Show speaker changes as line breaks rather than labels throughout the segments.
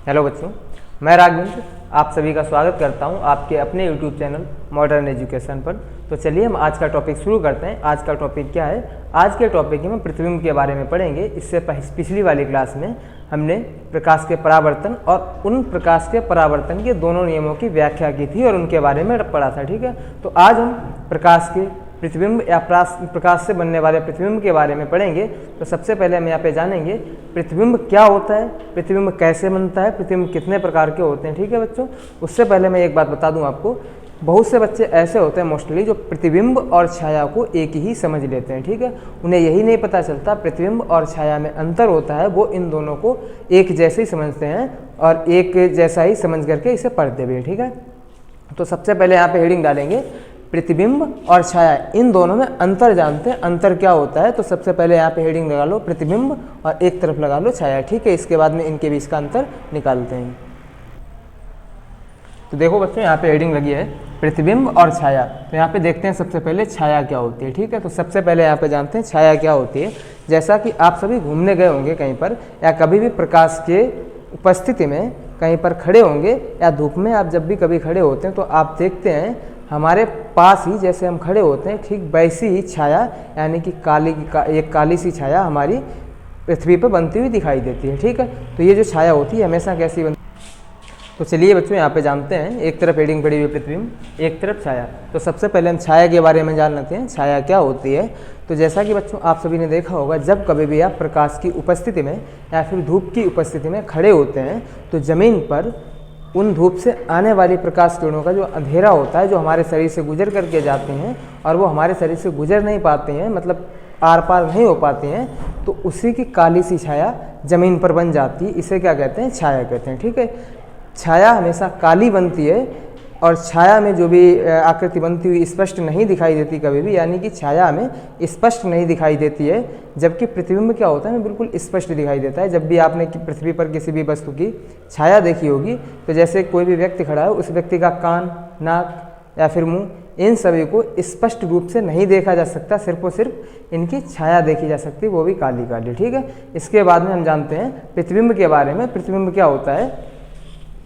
Hello बच्चों, मैं राघवेंद्र आप सभी का स्वागत करता हूं आपके अपने YouTube चैनल मॉडर्न एजुकेशन पर। तो चलिए हम आज का टॉपिक शुरू करते हैं। आज का टॉपिक क्या है? आज के टॉपिक में हम प्रतिबिंब के बारे में पढ़ेंगे। इससे पिछली वाली क्लास में हमने प्रकाश के परावर्तन और उन प्रकाश के परावर्तन के दोनों नियमों की व्याख्या की थी और उनके बारे में पढ़ा था। ठीक है, तो आज हम प्रकाश के प्रतिबिंब या प्रकाश से बनने वाले प्रतिबिंब के बारे में पढ़ेंगे। तो सबसे पहले हम यहाँ पे जानेंगे प्रतिबिंब क्या होता है, प्रतिबिंब कैसे बनता है, प्रतिबिंब कितने प्रकार के होते हैं। ठीक है बच्चों, उससे पहले मैं एक बात बता दूं आपको, बहुत से बच्चे ऐसे होते हैं मोस्टली जो प्रतिबिंब और छाया को एक ही समझ लेते हैं। ठीक है, उन्हें यही नहीं पता चलता प्रतिबिंब और छाया में अंतर होता है। वो इन दोनों को एक जैसे ही समझते हैं और एक जैसा ही समझ करके इसे पढ़ते भी हैं। ठीक है, तो सबसे पहले यहाँ पे हेडिंग डालेंगे प्रतिबिंब और छाया, इन दोनों में अंतर जानते हैं। अंतर क्या होता है? तो सबसे पहले यहाँ पे हेडिंग लगा लो प्रतिबिंब और एक तरफ लगा लो छाया। ठीक है, इसके बाद में इनके बीच का अंतर निकालते हैं। तो देखो बच्चों, यहाँ पे हेडिंग लगी है प्रतिबिंब और छाया। तो यहाँ पे देखते हैं सबसे पहले छाया क्या होती है। ठीक है, तो सबसे पहले यहाँ पे जानते हैं छाया क्या होती है। जैसा कि आप सभी घूमने गए होंगे कहीं पर, या कभी भी प्रकाश के उपस्थिति में कहीं पर खड़े होंगे, या धूप में आप जब भी कभी खड़े होते हैं तो आप देखते हैं हमारे पास ही जैसे हम खड़े होते हैं ठीक वैसी ही छाया, यानी कि एक काली सी छाया हमारी पृथ्वी पर बनती हुई दिखाई देती है। ठीक है, तो ये जो छाया होती है हमेशा कैसी बनती है? तो चलिए बच्चों यहाँ पे जानते हैं। एक तरफ हेडिंग पड़ी हुई प्रतिबिंब, एक तरफ छाया। तो सबसे पहले हम छाया के बारे में जान लेते हैं, छाया क्या होती है। तो जैसा कि बच्चों आप सभी ने देखा होगा, जब कभी भी आप प्रकाश की उपस्थिति में या फिर धूप की उपस्थिति में खड़े होते हैं तो ज़मीन पर उन धूप से आने वाली प्रकाश किरणों का जो अंधेरा होता है, जो हमारे शरीर से गुजर करके जाते हैं और वो हमारे शरीर से गुजर नहीं पाते हैं, मतलब आर पार नहीं हो पाते हैं, तो उसी की काली सी छाया ज़मीन पर बन जाती है। इसे क्या कहते हैं? छाया कहते हैं। ठीक है, छाया हमेशा काली बनती है और छाया में जो भी आकृति बनती हुई स्पष्ट नहीं दिखाई देती कभी भी, यानी कि छाया हमें स्पष्ट नहीं दिखाई देती है। जबकि प्रतिबिंब क्या होता है? हमें बिल्कुल स्पष्ट दिखाई देता है। जब भी आपने पृथ्वी पर किसी भी वस्तु की छाया देखी होगी, तो जैसे कोई भी व्यक्ति खड़ा है, उस व्यक्ति का कान, नाक या फिर मुंह, इन सभी को स्पष्ट रूप से नहीं देखा जा सकता, सिर्फ और सिर्फ इनकी छाया देखी जा सकती है, वो भी काली काली। ठीक है, इसके बाद में हम जानते हैं प्रतिबिंब के बारे में। प्रतिबिंब क्या होता है?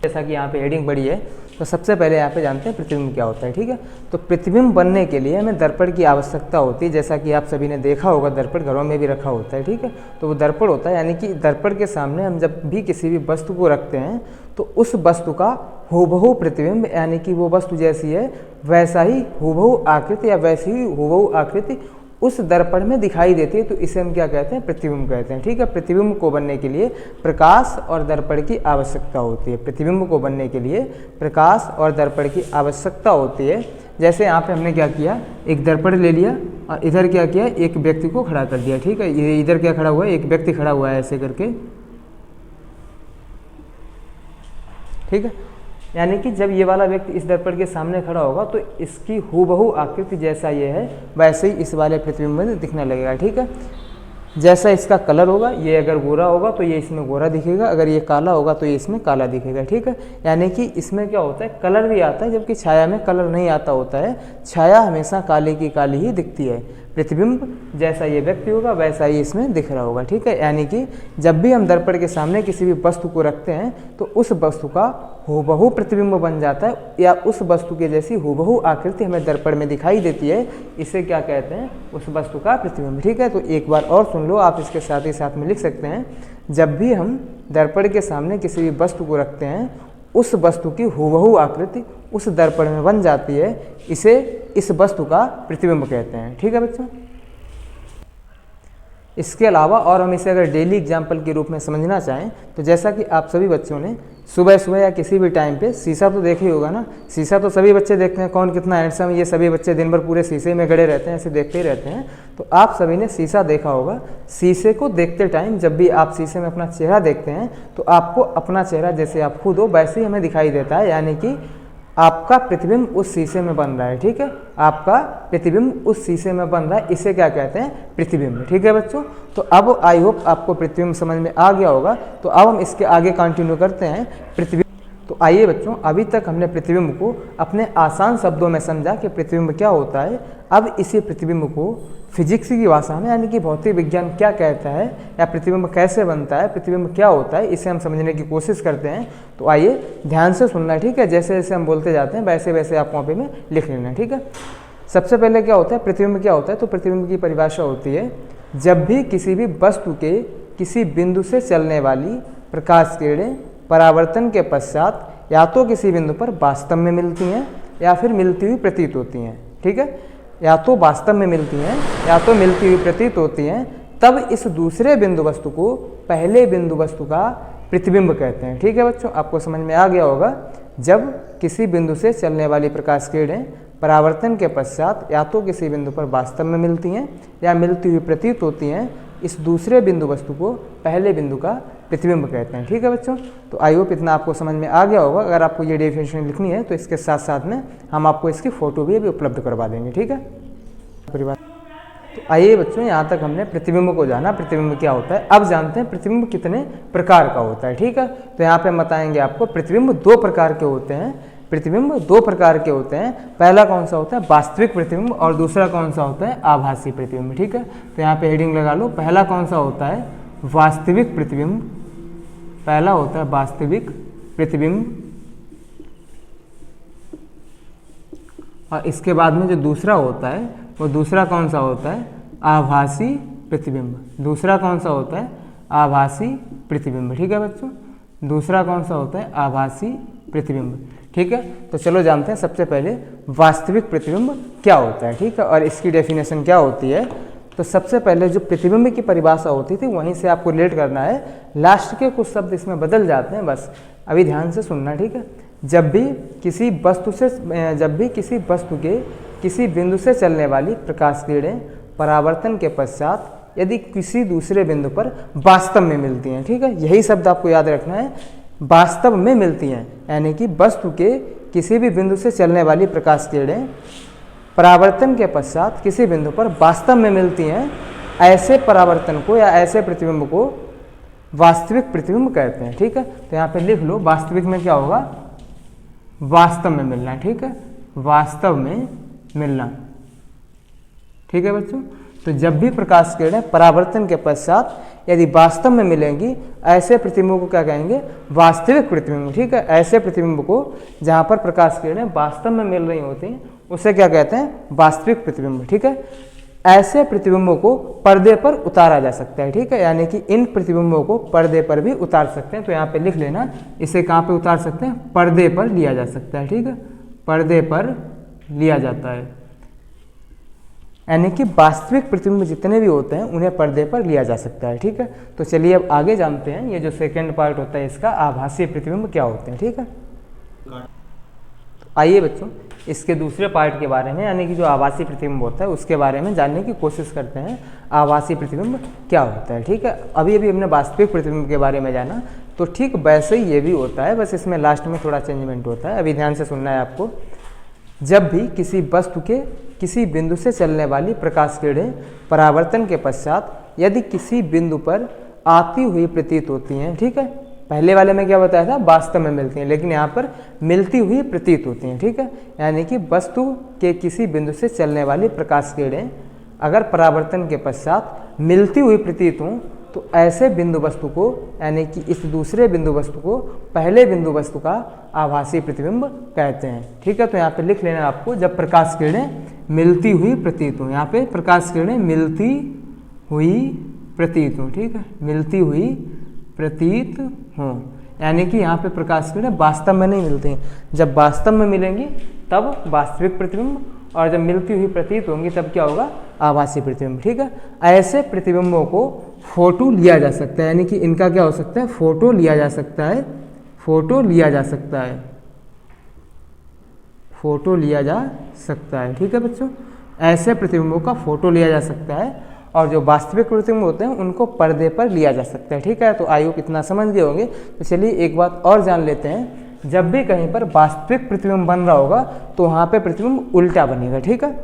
जैसा कि यहाँ पे हेडिंग पड़ी है, तो सबसे पहले यहाँ पे जानते हैं प्रतिबिंब क्या होता है। ठीक है, तो प्रतिबिंब बनने के लिए हमें दर्पण की आवश्यकता होती है। जैसा कि आप सभी ने देखा होगा, दर्पण घरों में भी रखा होता है। ठीक है, तो वो दर्पण होता है, यानी कि दर्पण के सामने हम जब भी किसी भी वस्तु को रखते हैं तो उस वस्तु का हूबहू प्रतिबिंब, यानी कि वो वस्तु जैसी है वैसा ही हूबहू आकृति या वैसी ही हूबहू आकृति उस दर्पण में दिखाई देती है। तो इसे हम क्या कहते हैं? प्रतिबिंब कहते हैं। ठीक है, प्रतिबिंब को बनने के लिए प्रकाश और दर्पण की आवश्यकता होती है। प्रतिबिंब को बनने के लिए प्रकाश और दर्पण की आवश्यकता होती है। जैसे यहाँ पे हमने क्या किया, एक दर्पण ले लिया और इधर क्या किया, एक व्यक्ति को खड़ा कर दिया। ठीक है, ये इधर क्या खड़ा हुआ है, एक व्यक्ति खड़ा हुआ है ऐसे करके। ठीक है, यानी कि जब ये वाला व्यक्ति इस दर्पण के सामने खड़ा होगा तो इसकी हूबहू आकृति जैसा ये है वैसे ही इस वाले प्रतिबिंब में दिखने लगेगा। ठीक है, जैसा इसका कलर होगा, ये अगर गोरा होगा तो ये इसमें गोरा दिखेगा, अगर ये काला होगा तो ये इसमें काला दिखेगा। ठीक है, यानी कि इसमें क्या होता है, कलर भी आता है, जबकि छाया में कलर नहीं आता होता है। छाया हमेशा काली की काली ही दिखती है। प्रतिबिंब जैसा ये व्यक्ति होगा वैसा ही इसमें दिख रहा होगा। ठीक है, यानी कि जब भी हम दर्पण के सामने किसी भी वस्तु को रखते हैं तो उस वस्तु का हूबहू प्रतिबिंब बन जाता है, या उस वस्तु के जैसी हूबहू आकृति हमें दर्पण में दिखाई देती है। इसे क्या कहते हैं? उस वस्तु का प्रतिबिंब। ठीक है, तो एक बार और सुन लो, आप इसके साथ ही साथ में लिख सकते हैं, जब भी हम दर्पण के सामने किसी भी वस्तु को रखते हैं उस वस्तु की हूबहू आकृति उस दर्पण में बन जाती है, इसे इस वस्तु का प्रतिबिंब कहते हैं। ठीक है बच्चों, इसके अलावा और हम इसे अगर डेली एग्जाम्पल के रूप में समझना चाहें तो जैसा कि आप सभी बच्चों ने सुबह सुबह या किसी भी टाइम पे शीशा तो देखा ही होगा ना। शीशा तो सभी बच्चे देखते हैं, कौन कितना हैंडसम, ये सभी बच्चे दिन भर पूरे शीशे में गड़े रहते हैं, ऐसे देखते ही रहते हैं। तो आप सभी ने शीशा देखा होगा। शीशे को देखते टाइम जब भी आप शीशे में अपना चेहरा देखते हैं तो आपको अपना चेहरा जैसे आप खुद हो वैसे ही हमें दिखाई देता है, यानी कि आपका प्रतिबिंब उस शीशे में बन रहा है। ठीक है, आपका प्रतिबिंब उस शीशे में बन रहा है, इसे क्या कहते हैं? प्रतिबिंब। ठीक है बच्चों, तो अब आई होप आपको प्रतिबिंब समझ में आ गया होगा। तो अब हम इसके आगे कंटिन्यू करते हैं प्रतिबिंब। तो आइए बच्चों, अभी तक हमने प्रतिबिंब को अपने आसान शब्दों में समझा कि प्रतिबिंब क्या होता है। अब इसी प्रतिबिंब को फिजिक्स की भाषा में यानी कि भौतिक विज्ञान क्या कहता है, या प्रतिबिंब कैसे बनता है, प्रतिबिंब क्या होता है, इसे हम समझने की कोशिश करते हैं। तो आइए ध्यान से सुनना है, ठीक है। जैसे जैसे हम बोलते जाते हैं वैसे वैसे आप कॉपी में लिख लेना है, ठीक है। सबसे पहले क्या होता है, प्रतिबिंब क्या होता है। तो प्रतिबिंब की परिभाषा होती है, जब भी किसी भी वस्तु के किसी बिंदु से चलने वाली प्रकाश किरणें परावर्तन के पश्चात या तो किसी बिंदु पर वास्तव में मिलती हैं या फिर मिलती हुई प्रतीत होती हैं, ठीक है। या तो वास्तव में मिलती हैं या तो मिलती हुई प्रतीत होती हैं, तब इस दूसरे बिंदु वस्तु को पहले बिंदु वस्तु का प्रतिबिंब कहते हैं, ठीक है बच्चों। आपको समझ में आ गया होगा, जब किसी बिंदु से चलने वाली प्रकाश किरणें परावर्तन के पश्चात या तो किसी बिंदु पर वास्तव में मिलती हैं या मिलती हुई प्रतीत होती हैं, इस दूसरे बिंदु वस्तु को पहले बिंदु का प्रतिबिंब कहते हैं, ठीक है बच्चों। तो आई होप इतना आपको समझ में आ गया होगा। अगर आपको ये डेफिनेशन लिखनी है तो इसके साथ साथ में हम आपको इसकी फ़ोटो भी अभी उपलब्ध करवा देंगे, ठीक है। तो आइए बच्चों, यहाँ तक हमने प्रतिबिंब को जाना, प्रतिबिंब क्या होता है। अब जानते हैं प्रतिबिंब कितने प्रकार का होता है, ठीक है। तो यहाँ पे हम बताएंगे आपको प्रतिबिंब 2 प्रकार के होते हैं। प्रतिबिंब 2 प्रकार के होते हैं। पहला कौन सा होता है, वास्तविक प्रतिबिंब, और दूसरा कौन सा होता है, आभासी प्रतिबिंब, ठीक है। तो यहाँ पे हेडिंग लगा लो, पहला कौन सा होता है, वास्तविक प्रतिबिंब। पहला होता है वास्तविक प्रतिबिंब, और इसके बाद में जो दूसरा होता है वो दूसरा कौन सा होता है, आभासी प्रतिबिंब। दूसरा कौन सा होता है, आभासी प्रतिबिंब, ठीक है बच्चों। दूसरा कौन सा होता है, आभासी प्रतिबिंब, ठीक है। तो चलो जानते हैं सबसे पहले वास्तविक प्रतिबिंब क्या होता है, ठीक है, और इसकी डेफिनेशन क्या होती है। तो सबसे पहले जो प्रतिबिंब की परिभाषा होती थी वहीं से आपको रिलेट करना है। लास्ट के कुछ शब्द इसमें बदल जाते हैं, बस अभी ध्यान से सुनना, ठीक है। जब भी किसी वस्तु के किसी बिंदु से चलने वाली प्रकाश किरणें परावर्तन के पश्चात यदि किसी दूसरे बिंदु पर वास्तव में मिलती हैं, ठीक है, यही शब्द आपको याद रखना है, वास्तव में मिलती हैं, यानी कि वस्तु के किसी भी बिंदु से चलने वाली प्रकाश किरणें परावर्तन के पश्चात किसी बिंदु पर वास्तव में मिलती हैं, ऐसे परावर्तन को या ऐसे प्रतिबिंब को वास्तविक प्रतिबिंब कहते हैं, ठीक है। तो यहाँ पे लिख लो, वास्तविक में क्या होगा, वास्तव में मिलना, ठीक है, वास्तव में मिलना, ठीक है बच्चों। तो जब भी प्रकाश किरणें परावर्तन के पश्चात यदि वास्तव में मिलेंगी, ऐसे प्रतिबिंब को क्या कहेंगे, वास्तविक प्रतिबिंब, ठीक है। ऐसे प्रतिबिंब को जहाँ पर प्रकाश किरणें वास्तव में मिल रही होती हैं उसे क्या कहते हैं, वास्तविक प्रतिबिंब, ठीक है। ऐसे प्रतिबिंबों को पर्दे पर उतारा जा सकता है, ठीक है, यानी कि इन प्रतिबिंबों को पर्दे पर भी उतार सकते हैं। तो यहाँ पे लिख लेना, इसे कहाँ पे उतार सकते हैं, पर्दे पर लिया जा सकता है, ठीक है, पर्दे पर लिया जाता है। यानी कि वास्तविक प्रतिबिंब जितने भी होते हैं उन्हें पर्दे पर लिया जा सकता है, ठीक है। तो चलिए अब आगे जानते हैं, ये जो सेकेंड पार्ट होता है इसका, आभासी प्रतिबिंब क्या होते हैं, ठीक है। तो आइए बच्चों, इसके दूसरे पार्ट के बारे में, यानी कि जो आभासी प्रतिबिंब होता है उसके बारे में जानने की कोशिश करते हैं। आभासी प्रतिबिंब क्या होता है, ठीक है। अभी अभी हमने वास्तविक प्रतिबिंब के बारे में जाना, तो ठीक वैसे ही ये भी होता है, बस इसमें लास्ट में थोड़ा चेंजमेंट होता है। अभी ध्यान से सुनना है आपको। जब भी किसी वस्तु के किसी बिंदु से चलने वाली प्रकाश किरणें परावर्तन के पश्चात यदि किसी बिंदु पर आती हुई प्रतीत होती हैं, ठीक है। पहले वाले में क्या बताया था, वास्तव में मिलती हैं, लेकिन यहाँ पर मिलती हुई प्रतीत होती हैं, ठीक है। यानी कि वस्तु के किसी बिंदु से चलने वाली प्रकाश किरणें अगर परावर्तन के पश्चात मिलती हुई प्रतीत हों तो ऐसे बिंदु वस्तु को, यानी कि इस दूसरे बिंदु वस्तु को पहले बिंदु वस्तु का आभासी प्रतिबिंब कहते हैं, ठीक है। तो यहाँ पे लिख लेना आपको, जब प्रकाश किरणें मिलती हुई प्रतीत हों, यहाँ पे प्रकाश किरणें मिलती हुई प्रतीत हों, ठीक है, मिलती हुई प्रतीत हों, यानी कि यहाँ पे प्रकाश किरणें वास्तव में नहीं मिलती हैं। जब वास्तव में मिलेंगी तब वास्तविक प्रतिबिंब, और जब मिलती हुई प्रतीत होंगी तब क्या होगा, आभासी प्रतिबिंब, ठीक है। ऐसे प्रतिबिंबों को फोटो लिया जा सकता है, यानी कि इनका क्या हो सकता है, फोटो लिया जा सकता है, फोटो लिया जा सकता है, फोटो लिया जा सकता है, ठीक है बच्चों। ऐसे प्रतिबिंबों का फोटो लिया जा सकता है, और जो वास्तविक प्रतिबिंब होते हैं उनको पर्दे पर लिया जा सकता है, ठीक है। तो आयु कितना समझ गए होंगे। तो चलिए एक बात और जान लेते हैं, जब भी कहीं पर वास्तविक प्रतिबिंब बन रहा होगा तो वहाँ पे प्रतिबिंब उल्टा बनेगा, ठीक है।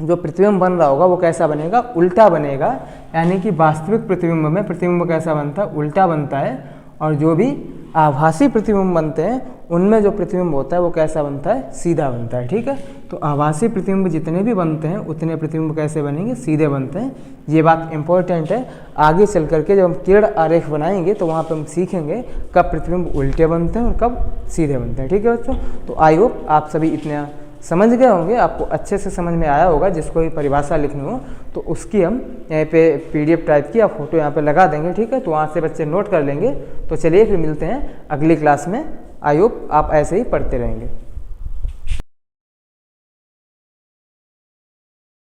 जो प्रतिबिंब बन रहा होगा वो कैसा बनेगा, उल्टा बनेगा, यानी कि वास्तविक प्रतिबिंब में प्रतिबिंब कैसा बनता है, उल्टा बनता है, और जो भी आभासी प्रतिबिंब बनते हैं उनमें जो प्रतिबिंब होता है वो कैसा बनता है, सीधा बनता है। ठीक है, तो आभासी प्रतिबिंब जितने भी बनते हैं उतने प्रतिबिंब कैसे बनेंगे, सीधे बनते हैं। ये बात इंपॉर्टेंट है, आगे चल करके जब हम किरण आरेख बनाएंगे तो वहाँ पर हम सीखेंगे कब प्रतिबिंब उल्टे बनते हैं और कब सीधे बनते हैं। ठीक है बच्चों, तो आई होप आप सभी इतना समझ गए होंगे, आपको अच्छे से समझ में आया होगा। जिसको भी परिभाषा लिखनी हो तो उसकी हम यहाँ पे PDF टाइप की या फोटो यहाँ पे लगा देंगे। ठीक है, तो वहाँ से बच्चे नोट कर लेंगे। तो चलिए फिर मिलते हैं अगली क्लास में। आई होप आप ऐसे ही पढ़ते रहेंगे।